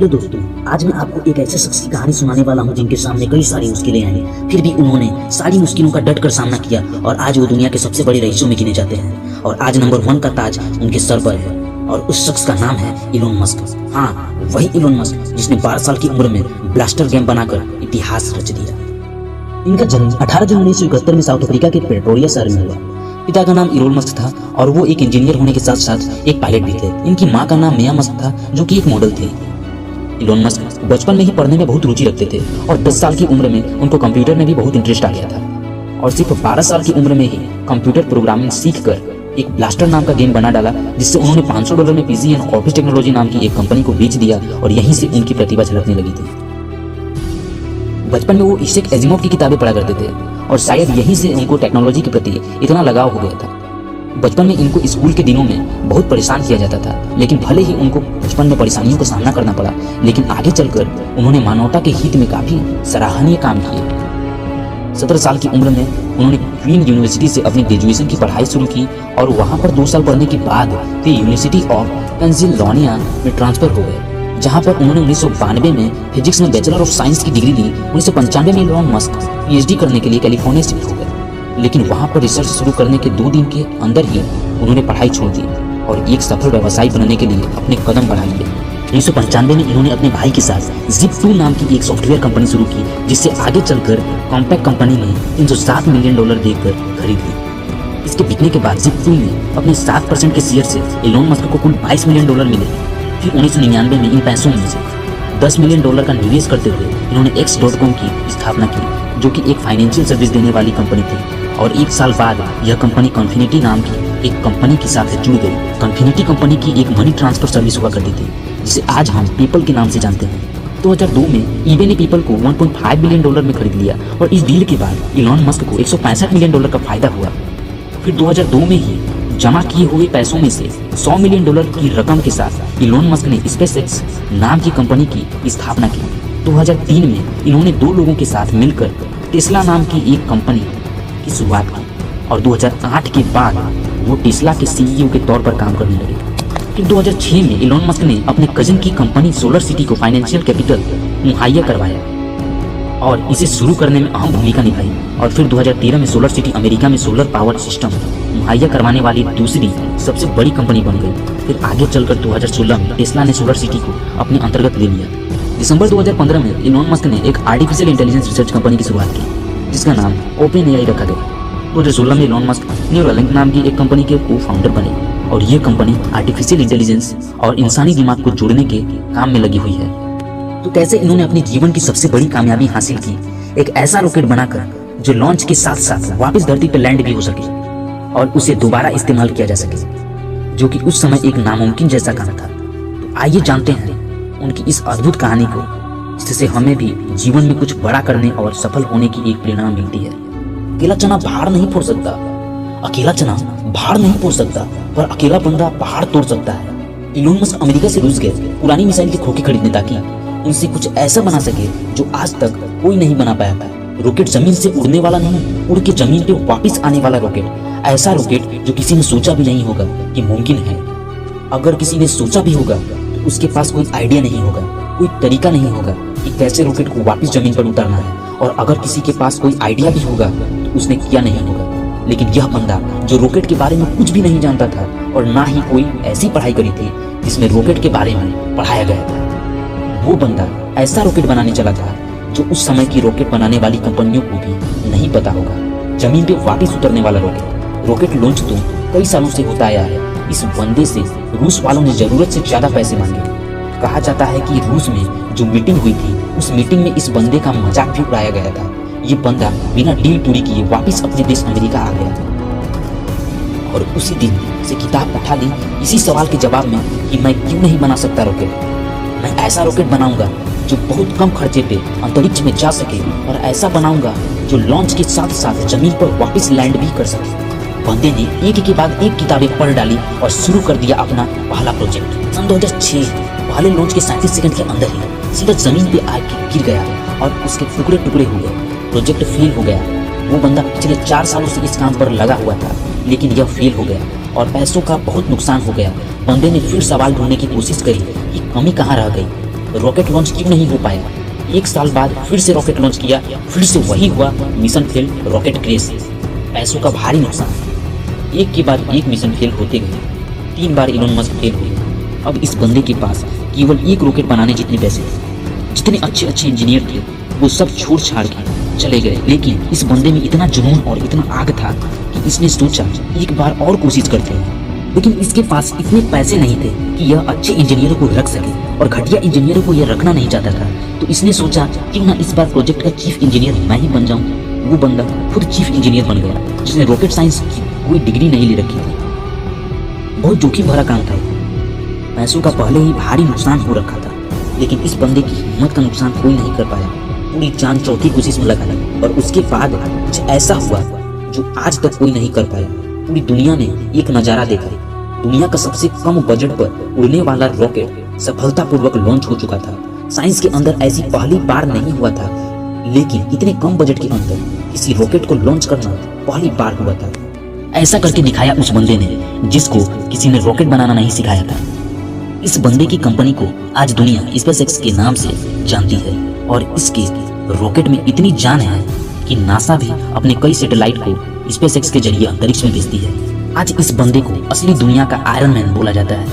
Hello दोस्तों, आज मैं आपको एक ऐसे शख्स की कहानी सुनाने वाला हूँ जिनके सामने कई सारी मुश्किलें आई, फिर भी उन्होंने सारी मुश्किलों का डट कर सामना किया और आज वो दुनिया के सबसे बड़े रईसों में गिने जाते हैं। और आज नंबर 1 का ताज उनके सर पर है और उस शख्स का नाम है इलोन मस्क। हाँ, वही इलोन मस्क जिसने 12 साल की उम्र में ब्लास्टर गेम बनाकर इतिहास रच दिया। इनका जन्म 18 जून 1971 में साउथ अफ्रीका के प्रेटोरिया शहर में हुआ। पिता का नाम इलोन मस्क था और वो एक इंजीनियर होने के साथ साथ एक पायलट भी थे। इनकी माँ का नाम मिया मस्क था जो कि एक मॉडल थी। इलोन मस्क बचपन में ही पढ़ने में बहुत रुचि रखते थे और 10 साल की उम्र में उनको कंप्यूटर में भी बहुत इंटरेस्ट आ गया था और सिर्फ 12 साल की उम्र में ही कंप्यूटर प्रोग्रामिंग सीखकर एक ब्लास्टर नाम का गेम बना डाला, जिससे उन्होंने $500 में पीसी एंड ऑफिस टेक्नोलॉजी नाम की एक कंपनी को बेच दिया और यहीं से उनकी प्रतिभा झलकने लगी थी। बचपन में वो इशेक एजिमोव की किताबें पढ़ा करते थे और शायद यहीं से उनको टेक्नोलॉजी के प्रति इतना लगाव हो गया था। बचपन में इनको स्कूल के दिनों में बहुत परेशान किया जाता था, लेकिन भले ही उनको बचपन में परेशानियों का सामना करना पड़ा, लेकिन आगे चलकर उन्होंने मानवता के हित में काफी सराहनीय काम किए। 17 साल की उम्र में उन्होंने क्वीन यूनिवर्सिटी से अपनी ग्रेजुएशन की पढ़ाई शुरू की और वहां पर 2 साल पढ़ने के बाद फिर यूनिवर्सिटी ऑफ पेंसिल्वेनिया में ट्रांसफर हो गए, जहां पर उन्होंने 1992 में फिजिक्स में बैचलर ऑफ साइंस की डिग्री ली। 1995 में इलोन मस्क पीएचडी करने के लिए कैलिफोर्निया शिफ्ट हो गए, लेकिन वहां पर रिसर्च शुरू करने के 2 दिन के अंदर ही उन्होंने पढ़ाई छोड़ दी और एक सफल व्यवसायी बनने के लिए अपने कदम बढ़ा लिए। 1995 में इन्होंने अपने भाई के साथ Zip2 नाम की एक सॉफ्टवेयर कंपनी शुरू की, जिससे आगे चलकर कॉम्पैक्ट कंपनी ने $307 मिलियन देकर खरीद ली। इसके बिकने के बाद Zip2 में अपने 7% के शेयर से इलोन मस्क को कुल $22 मिलियन मिले। फिर 1999 में इन पैसों में से $10 मिलियन का निवेश करते हुए इन्होंने X.com की स्थापना की, जो कि एक फाइनेंशियल सर्विस देने वाली कंपनी थी। और 1 साल बाद यह कंपनी कॉन्फिनिटी नाम की एक कंपनी के साथ जुड़ गई। कॉन्फिनिटी कंपनी की एक मनी ट्रांसफर सर्विस हुआ करती थी, जिसे आज हम पेपल के नाम से जानते हैं। 2002 में ईबे ने पेपल को $1.5 बिलियन में खरीद लिया और इस डील के बाद इलोन मस्क को $165 मिलियन का फायदा हुआ। फिर 2002 में ही जमा किए हुए पैसों में से $100 मिलियन की रकम के साथ इलोन मस्क ने स्पेसएक्स नाम की कंपनी की स्थापना की। 2003 में इन्होंने 2 लोगों के साथ मिलकर टेस्ला नाम की एक कंपनी की शुरुआत की और 2008 के बाद वो टेस्ला के सीईओ के तौर पर काम करने लगे। फिर 2006 में इलोन मस्क ने अपने कजिन की कंपनी सोलर सिटी को फाइनेंशियल कैपिटल मुहैया करवाया और इसे शुरू करने में अहम भूमिका निभाई। और फिर 2013 में सोलर सिटी अमेरिका में सोलर पावर सिस्टम मुहैया करवाने वाली दूसरी सबसे बड़ी कंपनी बन गई। फिर आगे चलकर 2016 में टेस्ला ने सोलर सिटी को अपने अंतर्गत ले लिया। दिसंबर 2015 में इलोन मस्क ने एक आर्टिफिशियल इंटेलिजेंस रिसर्च कंपनी की शुरुआत की, जिसका नाम OpenAI रखा गया। 2016 में इलोन मस्क न्यूरालिंक नाम की एक कंपनी के को फाउंडर बने और ये कंपनी आर्टिफिशियल इंटेलिजेंस और इंसानी दिमाग को जोड़ने के काम में लगी हुई है। तो कैसे इन्होंने अपने जीवन की सबसे बड़ी कामयाबी हासिल की, एक ऐसा रॉकेट बनाकर जो लॉन्च के साथ साथ वापस धरती पर लैंड भी हो सके और उसे दोबारा इस्तेमाल किया जा सके, जो कि उस समय एक नामुमकिन जैसा काम था। तो आइए जानते हैं उनकी इस अद्भुत कहानी को, जिससे हमें भी जीवन में कुछ बड़ा करने और सफल होने की एक प्रेरणा मिलती है। अकेला चना पहाड़ नहीं फोड़ सकता, अकेला चना पहाड़ नहीं फोड़ सकता, पर अकेला बंदा पहाड़ तोड़ सकता है। इलोन मस्क अमेरिका से रूस गए पुरानी मिसाइल के खोखे खरीदने, ताकि उनसे कुछ ऐसा बना सके जो आज तक कोई नहीं बना पाया था। रॉकेट जमीन से उड़ने वाला नहीं, उड़ के जमीन पे वापस आने वाला रॉकेट। ऐसा रॉकेट जो किसी ने सोचा भी नहीं होगा कि मुमकिन है। अगर किसी ने सोचा भी होगा तो उसके पास कोई आइडिया नहीं होगा, कोई तरीका नहीं होगा कि कैसे रॉकेट को वापस जमीन पर उतारना है। और अगर किसी के पास कोई आइडिया भी होगा तो उसने किया नहीं होगा। लेकिन यह बंदा जो रॉकेट के बारे में कुछ भी नहीं जानता था और ना ही कोई ऐसी पढ़ाई करी थी जिसमें रॉकेट के बारे में पढ़ाया गया था, वो बंदा ऐसा रॉकेट बनाने चला था जो उस समय की रॉकेट बनाने वाली कंपनियों को भी नहीं पता होगा। जमीन पे वापस उतरने वाला रॉकेट लॉन्च तो कई सालों से होता आया है। इस बंदे से रूस वालों ने जरूरत से ज्यादा पैसे मांगे। कहा जाता है कि रूस में जो मीटिंग हुई थी, उस मीटिंग में इस बंदे का मजाक भी उड़ाया गया था। ये बंदा बिना डील पूरी किए वापस अपने देश अमेरिका आ गया और उसी दिन से किताब उठा ली इसी सवाल के जवाब में कि मैं क्यों नहीं बना सकता रॉकेट। मैं ऐसा रॉकेट बनाऊंगा जो बहुत कम खर्चे पे अंतरिक्ष में जा सके और ऐसा बनाऊंगा जो लॉन्च के साथ साथ जमीन पर वापस लैंड भी कर सके। बंदे ने एक के बाद एक किताबें पढ़ डाली और शुरू कर दिया अपना पहला प्रोजेक्ट। सन 2006 पहले लॉन्च के 37 सेकंड के अंदर ही सीधा जमीन पे आके गिर गया और उसके टुकड़े टुकड़े हो गए। प्रोजेक्ट फेल हो गया। वो बंदा पिछले 4 सालों से इस काम पर लगा हुआ था, लेकिन यह फेल हो गया और पैसों का बहुत नुकसान हो गया। बंदे ने फिर सवाल ढूंढने की कोशिश करी कि कमी कहाँ रह गई। रॉकेट लॉन्च क्यों नहीं हो पाया। 1 साल बाद फिर से रॉकेट लॉन्च किया, फिर से वही हुआ, मिशन फेल, रॉकेट क्रैश, पैसों का भारी नुकसान। एक के बाद एक मिशन फेल होते गए, 3 बार इलोन मस्क फेल हुए। अब इस बंदे के पास केवल एक रॉकेट बनाने जितने पैसे थे, जितने अच्छे अच्छे इंजीनियर थे वो सब छोड़ छाड़ के चले गए। लेकिन इस बंदे में इतना जुनून और इतना आग था कि इसने सोचा एक बार और कोशिश करते हैं। लेकिन इसके पास इतने पैसे नहीं थे कि यह अच्छे इंजीनियरों को रख सके, और घटिया इंजीनियरों को यह रखना नहीं चाहता था। तो इसने सोचा क्यों ना इस बार प्रोजेक्ट का चीफ इंजीनियर मैं ही बन जाऊं। वो बंदा खुद चीफ इंजीनियर बन गया, जिसने रॉकेट साइंस की कोई डिग्री नहीं ले रखी थी। बहुत जोखिम भरा काम था, पैसों का पहले ही भारी नुकसान हो रखा था। लेकिन इस बंदे की हिम्मत का नुकसान कोई नहीं कर पाया, पूरी जान चौथी कोशिश में लगा दी। और उसके बाद कुछ ऐसा हुआ जो आज तक कोई नहीं कर पाया। पूरी दुनिया ने एक नजारा देखा, दुनिया का सबसे कम बजट पर उड़ने वाला रॉकेट सफलतापूर्वक लॉन्च हो चुका था। साइंस के अंदर ऐसी पहली बार नहीं हुआ था, लेकिन इतने कम बजट के अंदर किसी रॉकेट को लॉन्च करना पहली बार हुआ था। ऐसा करके दिखाया उस बंदे ने जिसको किसी ने रॉकेट बनाना नहीं सिखाया था। इस बंदे की कंपनी को आज दुनिया स्पेसएक्स के नाम से जानती है, और इसके रॉकेट में इतनी जान है कि नासा भी अपने कई सैटेलाइट को स्पेसएक्स के जरिए अंतरिक्ष में भेजती है। आज इस बंदे को असली दुनिया का आयरन मैन बोला जाता है।